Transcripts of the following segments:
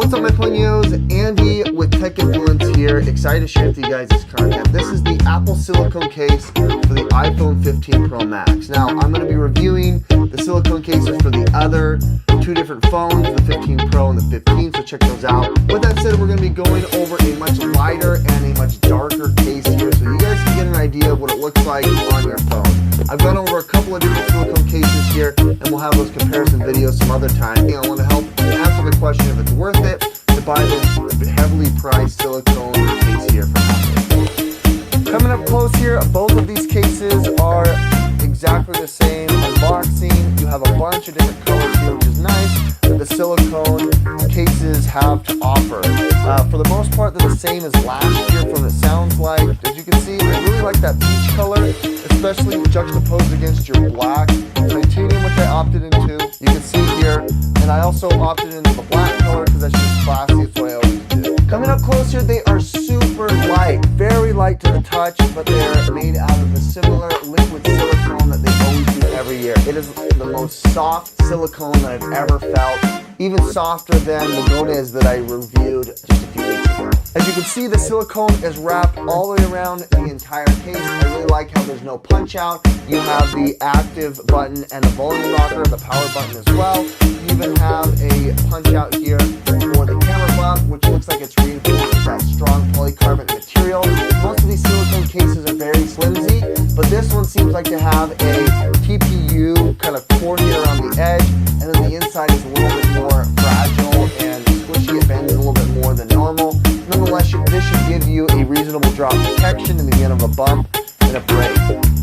What's up, my Ponios? Andy with Tech Influence here. Excited to share with you guys this content. This is the Apple silicone case for the iPhone 15 Pro Max. Now, I'm going to be reviewing the silicone cases for the other two different phones, the 15 Pro and the 15, so check those out. With that said, we're going to be going over a much lighter and a much darker case here, so you guys can get an idea of what it looks like on your phone. I've gone over a couple of different silicone cases here, and we'll have those comparison videos some other time. I want to help answer the question if it's worth it to buy this heavily priced silicone case here from Apple. Coming up close here, both of these cases are exactly the same unboxing. You have a bunch of different colors here, which is nice, that the silicone cases have to offer. For the most part, they're the same as last year from what it sounds like. As you can see, I really like that peach color, especially juxtaposed against your black titanium, which I opted into. You can see here, and I also opted into the black color because that's just classy. It's what I always do. Coming up close here, they are super light, very light to the touch, but they're made out of the similar liquid silicone that they always do every year. It is the most soft silicone that I've ever felt, even softer than the Gones that I reviewed just a few weeks ago. As you can see, the silicone is wrapped all the way around the entire case. I really like how there's no punch out. You have the active button and the volume rocker, the power button as well. You even have a punch out here for the camera bump, which looks like it's reinforced with that strong polycarbonate material. Most of these silicone cases are very flimsy, but this one seems like to have a TPU kind of core here around the edge, and then the inside is a little bit more fragile and squishy. It bends a little bit more than normal. Nonetheless, this should give you a reasonable drop protection in the event of a bump and a break.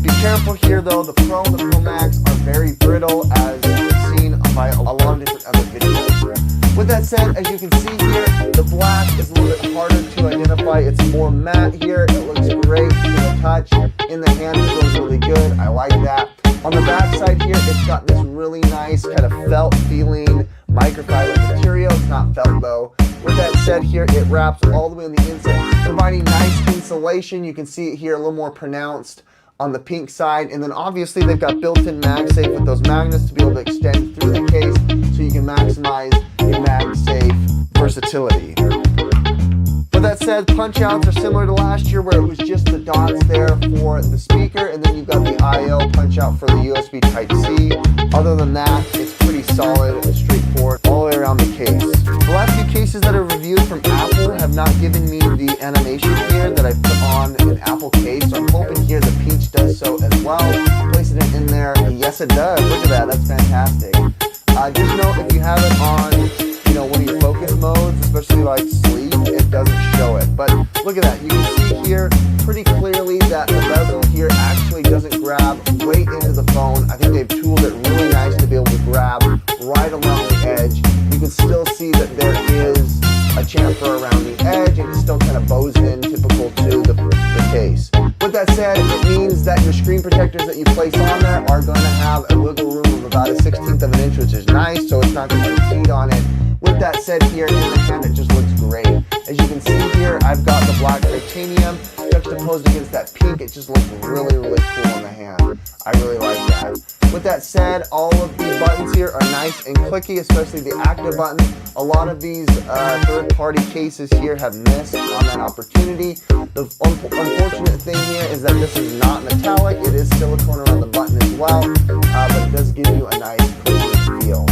Be careful here though, the Pro and the Pro Max are very brittle, as you've seen by a lot of different other videos. With that said, as you can see here, the black is a little bit harder to identify. It's more matte here. It looks great to the touch. In the hand, it feels really good. I like that. On the back side here, it's got this really nice kind of felt feeling microfiber material. It's not felt though. With that said here, it wraps all the way on the inside, providing nice insulation. You can see it here a little more pronounced on the pink side. And then obviously they've got built-in MagSafe with those magnets to be able to extend through the case so you can maximize your MagSafe versatility. With that said, punch outs are similar to last year where it was just the dots there for the speaker, and then you've got the I/O punch out for the USB Type-C. Other than that, it's pretty solid and straightforward all the way around the case. The last few cases that are reviewed from Apple have not given me the animation here that I put on an Apple case, so I'm hoping here the peach does so as well. Placing it in there, and yes it does. Look at that, that's fantastic. Just note, if you have it on one of your focus modes, especially like sleep, it doesn't show it. But look at that, you can see here pretty clearly that the bezel here actually doesn't grab way into the phone. I think they've tooled it really nice to be able to grab right along the edge. You can still see that there is a chamfer around the edge, and it still kind of bows in, typical to the case. With that said, it means that your screen protectors that you place on there are going to have a wiggle room of about a 1/16 of an inch, which is nice, so it's not going to impede on it. With that said here, in the hand it just looks great. As you can see here, I've got the black titanium juxtaposed against that pink. It just looks really, really cool in the hand. I really like that. With that said, all of the buttons here are nice and clicky, especially the active button. A lot of these third-party cases here have missed on that opportunity. The unfortunate thing here is that this is not metallic. It is silicone around the button as well, but it does give you a nice clicky feel.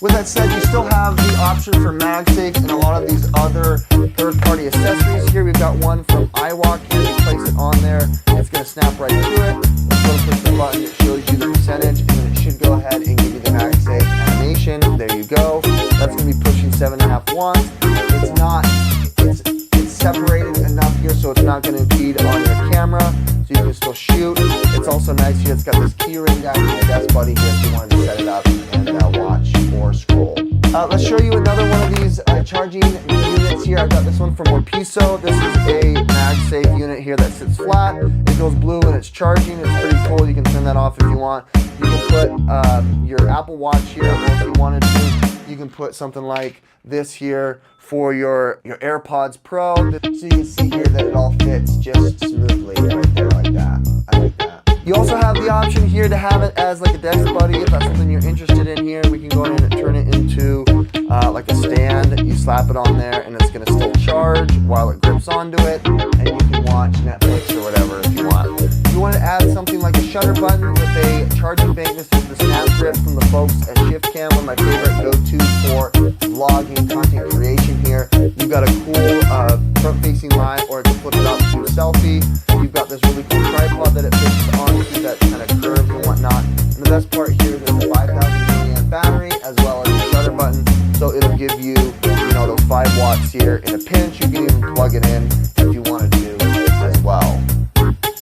With that said, you still have the option for MagSafe and a lot of these other third-party accessories here. We've got one from iWalk here. You place it on there, it's going to snap right to it. Let's go to push the button, it shows you the percentage, and then it should go ahead and give you the MagSafe animation. There you go. That's going to be pushing 7.5 watts. It's separated enough here so it's not going to impede on your camera, so you can still shoot. It's also nice here, it's got this key ring down here, desk buddy here if you wanted to set it up and watch or scroll. Let's show you another one of these charging units here. I've got this one from Orpiso. This is a MagSafe unit here that sits flat. It goes blue when it's charging. It's pretty cool. You can turn that off if you want. You can put your Apple Watch here, or if you wanted to, you can put something like this here for your AirPods Pro. So you can see here that it all fits just smoothly right there like that. I like that. You also have the option here to have it as like a desk buddy if that's something you're interested in here. We can go ahead and turn it into like a stand. You slap it on there and it's going to still charge while it grips onto it, and you can watch Netflix or whatever if you want. If you want to add something like a shutter button with a charging bank, this is the snap grip from the folks at ShiftCam, one of my favorite go-to for vlogging, content creation here. You've got a cool front-facing line, or to flip it up to selfie. You've got this really cool tripod that it fits onto that kind of curves and whatnot. And the best part here is there's a 5,000 milliamp battery as well as a shutter button. So it'll give you, those 5 watts here in a pinch. You can even plug it in if you wanted to.